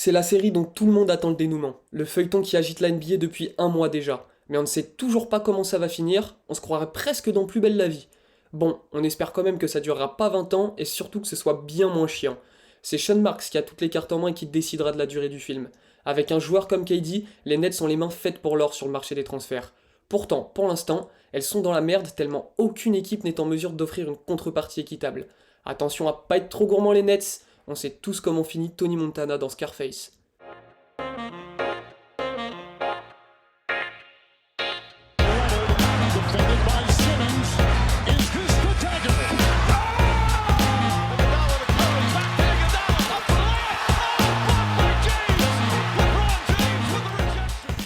C'est la série dont tout le monde attend le dénouement, le feuilleton qui agite la NBA depuis un mois déjà. Mais on ne sait toujours pas comment ça va finir, on se croirait presque dans Plus belle la vie. Bon, on espère quand même que ça durera pas 20 ans et surtout que ce soit bien moins chiant. C'est Sean Marks qui a toutes les cartes en main et qui décidera de la durée du film. Avec un joueur comme KD, les Nets ont les mains faites pour l'or sur le marché des transferts. Pourtant, pour l'instant, elles sont dans la merde tellement aucune équipe n'est en mesure d'offrir une contrepartie équitable. Attention à pas être trop gourmand les Nets, on sait tous comment finit Tony Montana dans Scarface. Defended by Simmons. Is this the dagger?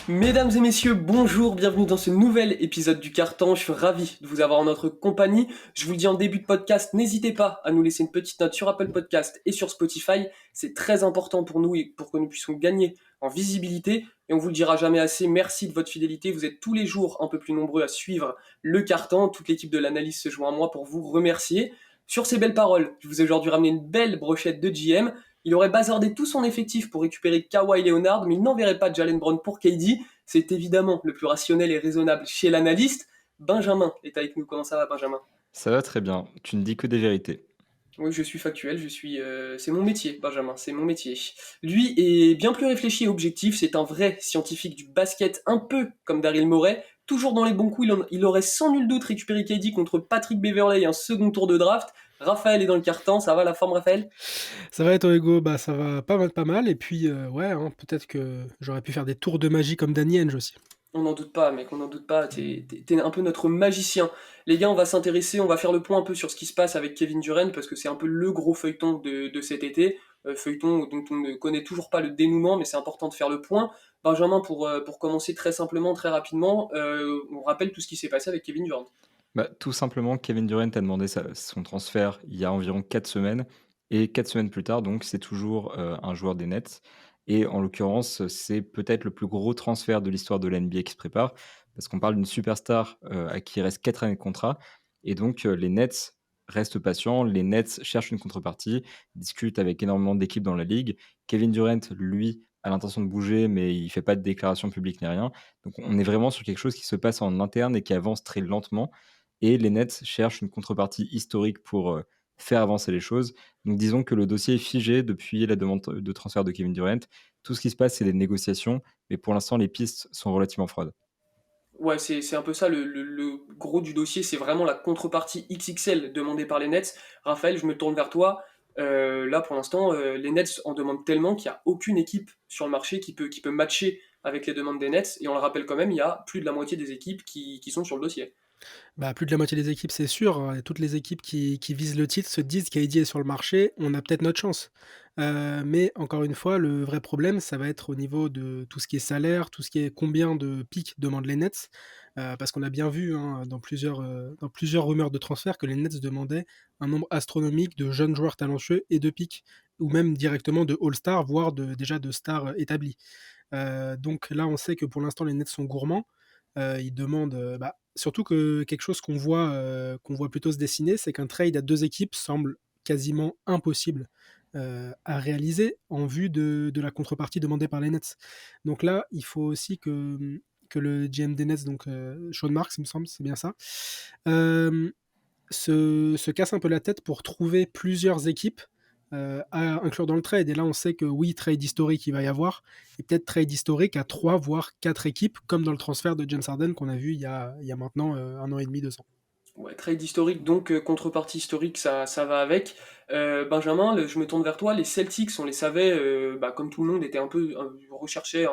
Mesdames et messieurs, bonjour, bienvenue dans ce nouvel épisode du Carton. Je suis ravi de vous avoir en notre compagnie. Je vous le dis en début de podcast, n'hésitez pas à nous laisser une petite note sur Apple Podcast et sur Spotify. C'est très important pour nous et pour que nous puissions gagner en visibilité. Et on vous le dira jamais assez, merci de votre fidélité. Vous êtes tous les jours un peu plus nombreux à suivre le Carton. Toute l'équipe de l'analyse se joint à moi pour vous remercier. Sur ces belles paroles, je vous ai aujourd'hui ramené une belle brochette de GM. Il aurait bazardé tout son effectif pour récupérer Kawhi Leonard, mais il n'enverrait pas Jalen Brown pour KD. C'est évidemment le plus rationnel et raisonnable chez l'analyste. Benjamin est avec nous. Comment ça va, Benjamin? Ça va très bien, tu ne dis que des vérités. Oui, je suis factuel, c'est mon métier, Benjamin, c'est mon métier. Lui est bien plus réfléchi et objectif, c'est un vrai scientifique du basket, un peu comme Daryl Morey. Toujours dans les bons coups, il aurait sans nul doute récupéré KD contre Patrick Beverley et un second tour de draft. Raphaël est dans le carton, ça va la forme, Raphaël? Ça va être Hugo, bah ça va pas mal pas mal et puis ouais peut-être que j'aurais pu faire des tours de magie comme Danny Henge aussi. On n'en doute pas, mec, on n'en doute pas. T'es un peu notre magicien. Les gars, on va s'intéresser, on va faire le point un peu sur ce qui se passe avec Kevin Durant, parce que c'est un peu le gros feuilleton de cet été. Feuilleton dont on ne connaît toujours pas le dénouement, mais c'est important de faire le point. Benjamin, pour commencer très simplement, très rapidement, on rappelle tout ce qui s'est passé avec Kevin Durant. Tout simplement, Kevin Durant a demandé son transfert il y a environ 4 semaines, et 4 semaines plus tard, donc c'est toujours un joueur des Nets. Et en l'occurrence, c'est peut-être le plus gros transfert de l'histoire de la NBA qui se prépare, parce qu'on parle d'une superstar à qui il reste 4 années de contrat, et donc les Nets restent patients, les Nets cherchent une contrepartie, discutent avec énormément d'équipes dans la ligue. Kevin Durant, lui, a l'intention de bouger, mais il fait pas de déclaration publique ni rien. Donc on est vraiment sur quelque chose qui se passe en interne et qui avance très lentement. Et les Nets cherchent une contrepartie historique pour faire avancer les choses. Donc disons que le dossier est figé depuis la demande de transfert de Kevin Durant. Tout ce qui se passe, c'est des négociations, mais pour l'instant, les pistes sont relativement froides. Ouais, c'est un peu ça le gros du dossier, c'est vraiment la contrepartie XXL demandée par les Nets. Raphaël, je me tourne vers toi. Là, pour l'instant, les Nets en demandent tellement qu'il n'y a aucune équipe sur le marché qui peut matcher avec les demandes des Nets. Et on le rappelle quand même, il y a plus de la moitié des équipes qui sont sur le dossier. Bah plus de la moitié des équipes c'est sûr, hein, et toutes les équipes qui visent le titre se disent qu'AD est sur le marché, on a peut-être notre chance. Mais encore une fois, le vrai problème, ça va être au niveau de tout ce qui est salaire, tout ce qui est combien de pics demandent les Nets, parce qu'on a bien vu hein, dans plusieurs rumeurs de transfert que les Nets demandaient un nombre astronomique de jeunes joueurs talentueux et de pics, ou même directement de All-Star, voire déjà de stars établies. Donc là, on sait que pour l'instant, les Nets sont gourmands. Ils demandent, surtout que quelque chose qu'on voit plutôt se dessiner, c'est qu'un trade à deux équipes semble quasiment impossible à réaliser en vue de la contrepartie demandée par les Nets. Donc là, il faut aussi que le GM des Nets, donc Sean Marks, il me semble, c'est bien ça, euh, se casse un peu la tête pour trouver plusieurs équipes à inclure dans le trade. Et là, on sait que oui, trade historique, il va y avoir, et peut-être trade historique à 3 voire 4 équipes, comme dans le transfert de James Harden qu'on a vu il y a maintenant un an et demi, 2 ans. Ouais, trade historique, donc contrepartie historique, ça va avec. Benjamin, je me tourne vers toi. Les Celtics, on les savait, comme tout le monde, était un peu recherchait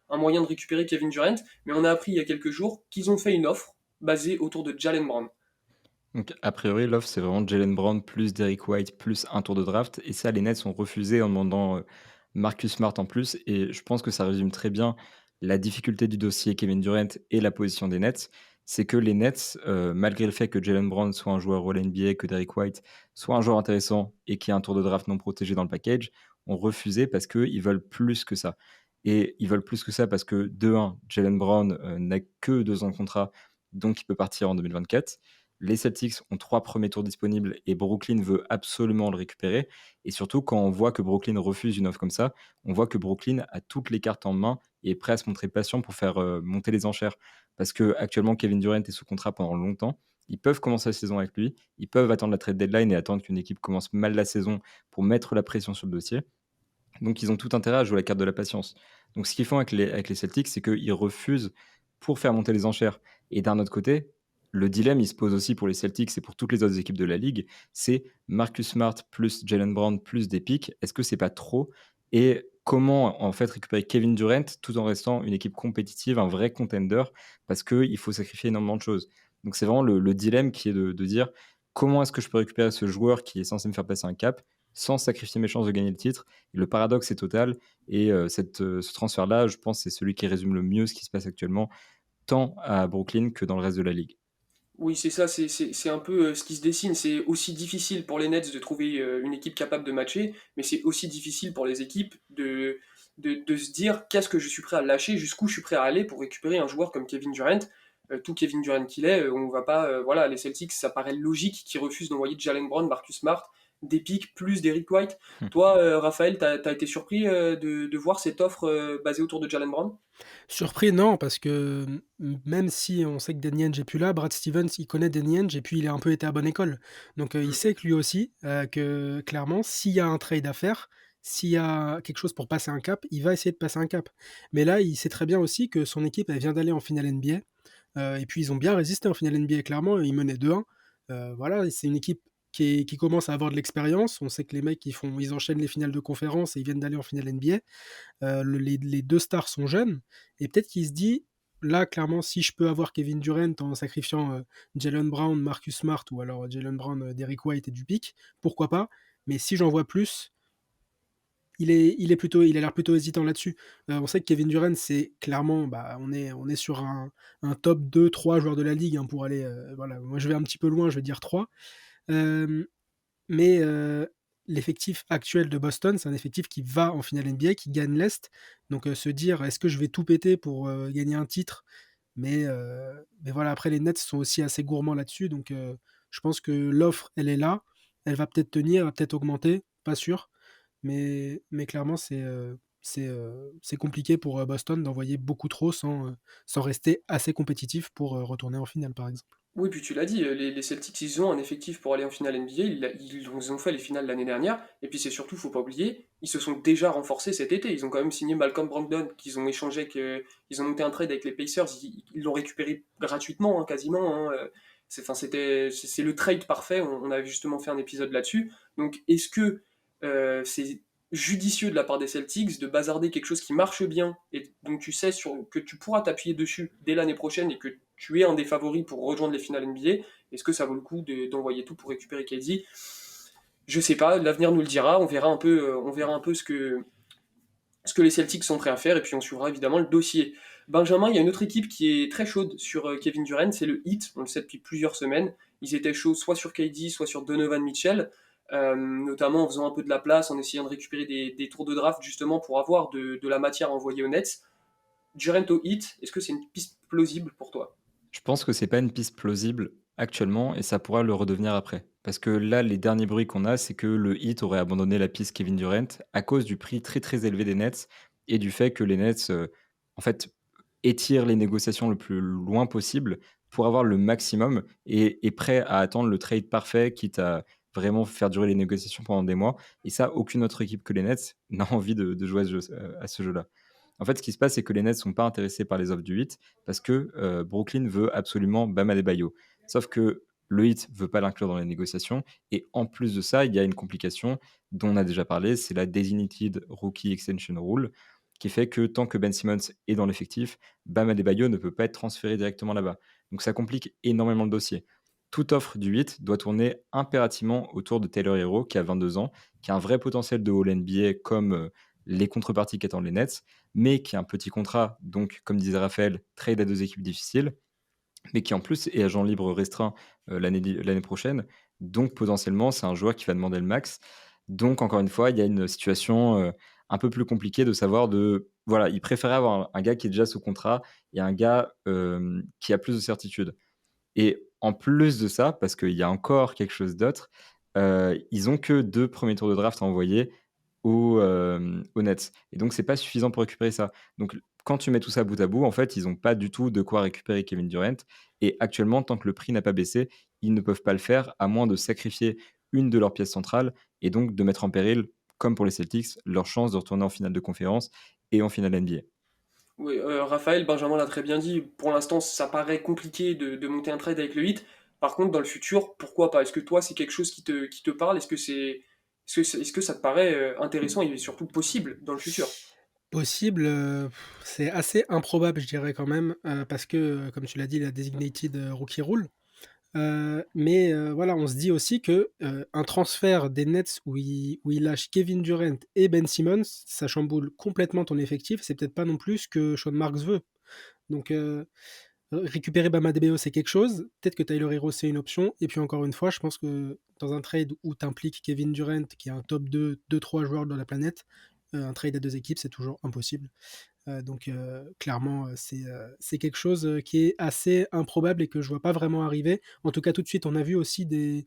un moyen de récupérer Kevin Durant, mais on a appris il y a quelques jours qu'ils ont fait une offre basée autour de Jalen Brown. Donc a priori, l'offre, c'est vraiment Jalen Brown plus Derrick White plus un tour de draft. Et ça, les Nets ont refusé en demandant Marcus Smart en plus. Et je pense que ça résume très bien la difficulté du dossier Kevin Durant et la position des Nets. C'est que les Nets, malgré le fait que Jalen Brown soit un joueur All-NBA, que Derrick White soit un joueur intéressant et qui ait un tour de draft non protégé dans le package, ont refusé parce qu'ils veulent plus que ça. Et ils veulent plus que ça parce que, de un, Jalen Brown n'a que 2 ans de contrat, donc il peut partir en 2024. les Celtics ont 3 premiers tours disponibles et Brooklyn veut absolument le récupérer. Et surtout, quand on voit que Brooklyn refuse une offre comme ça, on voit que Brooklyn a toutes les cartes en main et est prêt à se montrer patient pour faire monter les enchères. Parce que actuellement, Kevin Durant est sous contrat pendant longtemps. Ils peuvent commencer la saison avec lui. Ils peuvent attendre la trade deadline et attendre qu'une équipe commence mal la saison pour mettre la pression sur le dossier. Donc, ils ont tout intérêt à jouer la carte de la patience. Donc, ce qu'ils font avec les Celtics, c'est qu'ils refusent pour faire monter les enchères. Et d'un autre côté, le dilemme, il se pose aussi pour les Celtics et pour toutes les autres équipes de la ligue, c'est Marcus Smart plus Jalen Brown plus des pics. Est-ce que c'est pas trop? Et comment en fait récupérer Kevin Durant tout en restant une équipe compétitive, un vrai contender, parce qu'il faut sacrifier énormément de choses. Donc c'est vraiment le dilemme qui est de dire comment est-ce que je peux récupérer ce joueur qui est censé me faire passer un cap sans sacrifier mes chances de gagner le titre. Et le paradoxe est total. Et ce transfert-là, je pense, c'est celui qui résume le mieux ce qui se passe actuellement, tant à Brooklyn que dans le reste de la ligue. Oui, c'est ça, c'est un peu ce qui se dessine. C'est aussi difficile pour les Nets de trouver une équipe capable de matcher, mais c'est aussi difficile pour les équipes de se dire qu'est-ce que je suis prêt à lâcher, jusqu'où je suis prêt à aller pour récupérer un joueur comme Kevin Durant. Tout Kevin Durant qu'il est, on va pas. Voilà, les Celtics, ça paraît logique qu'ils refusent d'envoyer Jalen Brown, Marcus Smart, des pics plus d'Eric White. Toi, Raphaël, t'as été surpris de voir cette offre basée autour de Jalen Brown? Surpris, non, parce que même si on sait que Danny Ainge est plus là, Brad Stevens, il connaît Danny Ainge et puis il a un peu été à bonne école. Donc il sait que lui aussi, que clairement, s'il y a un trade à faire, s'il y a quelque chose pour passer un cap, il va essayer de passer un cap. Mais là, il sait très bien aussi que son équipe, elle vient d'aller en finale NBA. Et puis ils ont bien résisté en finale NBA, clairement, ils menaient 2-1. Voilà, c'est une équipe qui commence à avoir de l'expérience. On sait que les mecs, ils enchaînent les finales de conférence et ils viennent d'aller en finale NBA. Les deux stars sont jeunes, et peut-être qu'il se dit, là, clairement, si je peux avoir Kevin Durant en sacrifiant Jalen Brown, Marcus Smart, ou alors Jalen Brown, Derrick White et du pick, pourquoi pas, mais si j'en vois plus, il a l'air plutôt hésitant là-dessus. On sait que Kevin Durant, c'est clairement, bah, on est sur un top 2-3 joueurs de la ligue, hein, pour aller, voilà, moi je vais un petit peu loin, je vais dire 3. Euh, mais l'effectif actuel de Boston, c'est un effectif qui va en finale NBA, qui gagne l'Est. Donc se dire, est-ce que je vais tout péter pour gagner un titre? Mais voilà, après les Nets sont aussi assez gourmands là-dessus. Donc je pense que l'offre, elle est là. Elle va peut-être tenir, elle va peut-être augmenter, pas sûr. Mais clairement, c'est compliqué pour Boston d'envoyer beaucoup trop sans rester assez compétitif pour retourner en finale, par exemple. Oui, puis tu l'as dit, les Celtics, ils ont un effectif pour aller en finale NBA, ils ont fait les finales l'année dernière, et puis c'est surtout, faut pas oublier, ils se sont déjà renforcés cet été, ils ont quand même signé Malcolm Brogdon, qu'ils ont échangé, ils ont monté un trade avec les Pacers, ils l'ont récupéré gratuitement, hein, quasiment, hein, enfin, c'est le trade parfait, on avait justement fait un épisode là-dessus, donc est-ce que c'est judicieux de la part des Celtics de bazarder quelque chose qui marche bien, et donc tu sais que tu pourras t'appuyer dessus dès l'année prochaine, et que tu es un des favoris pour rejoindre les finales NBA, est-ce que ça vaut le coup d'envoyer tout pour récupérer KD? Je sais pas, l'avenir nous le dira, on verra un peu ce que les Celtics sont prêts à faire, et puis on suivra évidemment le dossier. Benjamin, il y a une autre équipe qui est très chaude sur Kevin Durant, c'est le Heat, on le sait depuis plusieurs semaines. Ils étaient chauds soit sur KD, soit sur Donovan Mitchell, notamment en faisant un peu de la place, en essayant de récupérer des tours de draft justement pour avoir de la matière à envoyer aux Nets. Durant au Heat, est-ce que c'est une piste plausible pour toi? Je pense que c'est pas une piste plausible actuellement et ça pourra le redevenir après. Parce que là, les derniers bruits qu'on a, c'est que le Heat aurait abandonné la piste Kevin Durant à cause du prix très très élevé des Nets et du fait que les Nets, en fait, étirent les négociations le plus loin possible pour avoir le maximum et est prêt à attendre le trade parfait, quitte à vraiment faire durer les négociations pendant des mois. Et ça, aucune autre équipe que les Nets n'a envie de jouer à ce jeu-là. En fait, ce qui se passe, c'est que les Nets sont pas intéressés par les offres du Heat parce que Brooklyn veut absolument Bam Adebayo. Sauf que le Heat veut pas l'inclure dans les négociations. Et en plus de ça, il y a une complication dont on a déjà parlé, c'est la Designated Rookie Extension Rule, qui fait que tant que Ben Simmons est dans l'effectif, Bam Adebayo ne peut pas être transféré directement là-bas. Donc ça complique énormément le dossier. Toute offre du Heat doit tourner impérativement autour de Taylor Hero, qui a 22 ans, qui a un vrai potentiel de All NBA comme les contreparties qu'attendent les Nets, mais qui a un petit contrat, donc comme disait Raphaël, trade à deux équipes difficiles, mais qui en plus est agent libre restreint l'année prochaine. Donc potentiellement, c'est un joueur qui va demander le max. Donc encore une fois, il y a une situation un peu plus compliquée de savoir voilà, il préférait avoir un gars qui est déjà sous contrat et un gars qui a plus de certitude. Et en plus de ça, parce qu'il y a encore quelque chose d'autre, ils ont que 2 premiers tours de draft à envoyer aux Nets et donc c'est pas suffisant pour récupérer ça. Donc quand tu mets tout ça bout à bout, en fait, ils ont pas du tout de quoi récupérer Kevin Durant et actuellement, tant que le prix n'a pas baissé, ils ne peuvent pas le faire à moins de sacrifier une de leurs pièces centrales et donc de mettre en péril, comme pour les Celtics, leur chance de retourner en finale de conférence et en finale NBA. Oui, Raphaël, Benjamin l'a très bien dit. Pour l'instant, ça paraît compliqué de monter un trade avec le Heat. Par contre, dans le futur, pourquoi pas? Est-ce que toi, c'est quelque chose qui te parle? Est-ce que ça te paraît intéressant et surtout possible dans le futur? Possible, c'est assez improbable, je dirais quand même, parce que, comme tu l'as dit, la designated, rookie rule. Mais voilà, on se dit aussi que, un transfert des Nets où ils lâchent Kevin Durant et Ben Simmons, ça chamboule complètement ton effectif. C'est peut-être pas non plus ce que Sean Marks veut. Donc récupérer Bam Adebayo, c'est quelque chose. Peut-être que Tyler Herro, c'est une option. Et puis encore une fois, je pense que dans un trade où tu impliques Kevin Durant, qui est un top 2-3 joueurs de la planète, un trade à 2 équipes, c'est toujours impossible. Donc clairement, c'est quelque chose qui est assez improbable et que je vois pas vraiment arriver. En tout cas, tout de suite, on a vu aussi des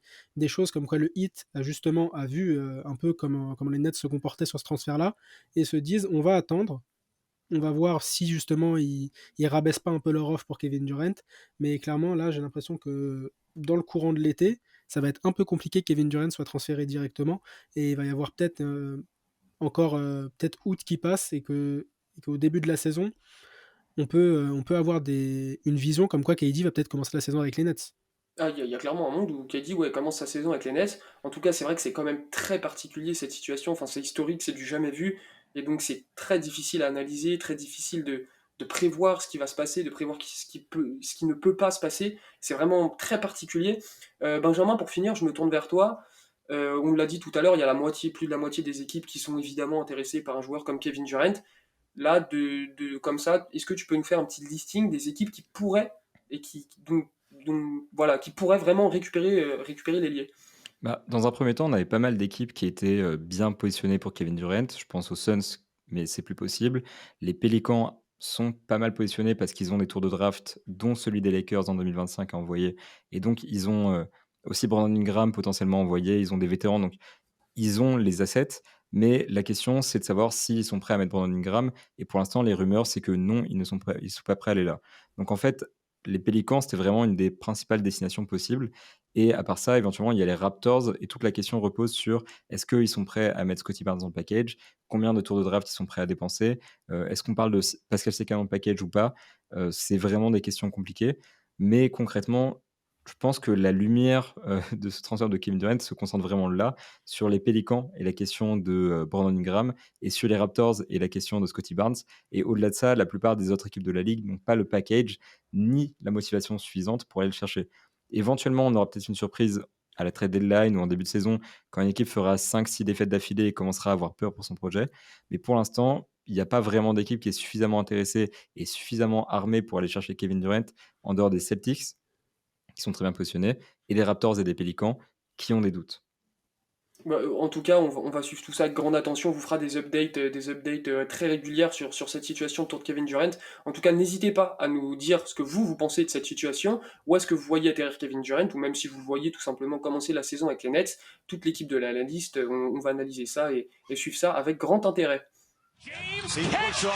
choses comme quoi le Heat, justement, a vu un peu comment les Nets se comportaient sur ce transfert-là et se disent on va attendre, on va voir si justement ils rabaissent pas un peu leur offre pour Kevin Durant. Mais clairement, là, j'ai l'impression que dans le courant de l'été, ça va être un peu compliqué que Kevin Durant soit transféré directement et il va y avoir peut-être encore peut-être août qui passe et qu'au début de la saison, on peut avoir une vision comme quoi KD va peut-être commencer la saison avec les Nets. Ah, il y a clairement un monde où KD ouais, commence sa saison avec les Nets. En tout cas, c'est vrai que c'est quand même très particulier cette situation. Enfin, c'est historique, c'est du jamais vu. Et donc, c'est très difficile à analyser, très difficile de prévoir ce qui va se passer, de prévoir ce qui ne peut pas se passer. C'est vraiment très particulier. Benjamin, pour finir, je me tourne vers toi. On l'a dit tout à l'heure, il y a plus de la moitié des équipes qui sont évidemment intéressées par un joueur comme Kevin Durant. Là, comme ça, est-ce que tu peux nous faire un petit listing des équipes qui pourraient et voilà, qui pourraient vraiment récupérer l'ailier? Bah, dans un premier temps, on avait pas mal d'équipes qui étaient, bien positionnées pour Kevin Durant. Je pense aux Suns, mais c'est plus possible. Les Pélicans sont pas mal positionnés parce qu'ils ont des tours de draft, dont celui des Lakers en 2025 à envoyer et donc ils ont, aussi Brandon Ingram potentiellement envoyé. Ils ont des vétérans, donc ils ont les assets, mais la question, c'est de savoir s'ils sont prêts à mettre Brandon Ingram et pour l'instant, les rumeurs, c'est que non, ils sont pas prêts à aller là. Donc en fait, les Pélicans, c'était vraiment une des principales destinations possibles et à part ça, éventuellement, il y a les Raptors et toute la question repose sur est-ce qu'ils sont prêts à mettre Scottie Barnes dans le package? Combien de tours de draft ils sont prêts à dépenser? Est-ce qu'on parle de Pascal Siakam dans le package ou pas? C'est vraiment des questions compliquées, mais concrètement, je pense que la lumière, de ce transfert de Kevin Durant se concentre vraiment là, sur les Pélicans et la question de, Brandon Ingram et sur les Raptors et la question de Scottie Barnes et au-delà de ça, la plupart des autres équipes de la ligue n'ont pas le package ni la motivation suffisante pour aller le chercher. Éventuellement, on aura peut-être une surprise à la trade deadline ou en début de saison quand une équipe fera 5-6 défaites d'affilée et commencera à avoir peur pour son projet. Mais pour l'instant, il n'y a pas vraiment d'équipe qui est suffisamment intéressée et suffisamment armée pour aller chercher Kevin Durant en dehors des Celtics qui sont très bien positionnés, et des Raptors et des Pélicans qui ont des doutes. Bah, en tout cas, on va suivre tout ça avec grande attention. On vous fera des updates très régulières sur cette situation autour de Kevin Durant. En tout cas, n'hésitez pas à nous dire ce que vous pensez de cette situation. Où est-ce que vous voyez atterrir Kevin Durant, ou même si vous voyez tout simplement commencer la saison avec les Nets. Toute l'équipe de la liste, on va analyser ça et suivre ça avec grand intérêt. James, catch, fire,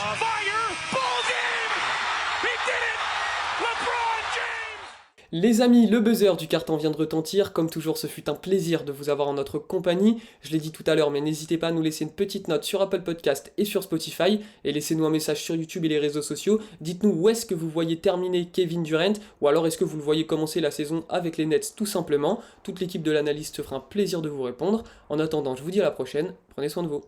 ball game! He did it! LeBron James! Les amis, le buzzer du carton vient de retentir. Comme toujours, ce fut un plaisir de vous avoir en notre compagnie. Je l'ai dit tout à l'heure, mais n'hésitez pas à nous laisser une petite note sur Apple Podcast et sur Spotify. Et laissez-nous un message sur YouTube et les réseaux sociaux. Dites-nous où est-ce que vous voyez terminer Kevin Durant, ou alors est-ce que vous le voyez commencer la saison avec les Nets tout simplement. Toute l'équipe de l'analyste se fera un plaisir de vous répondre. En attendant, je vous dis à la prochaine. Prenez soin de vous.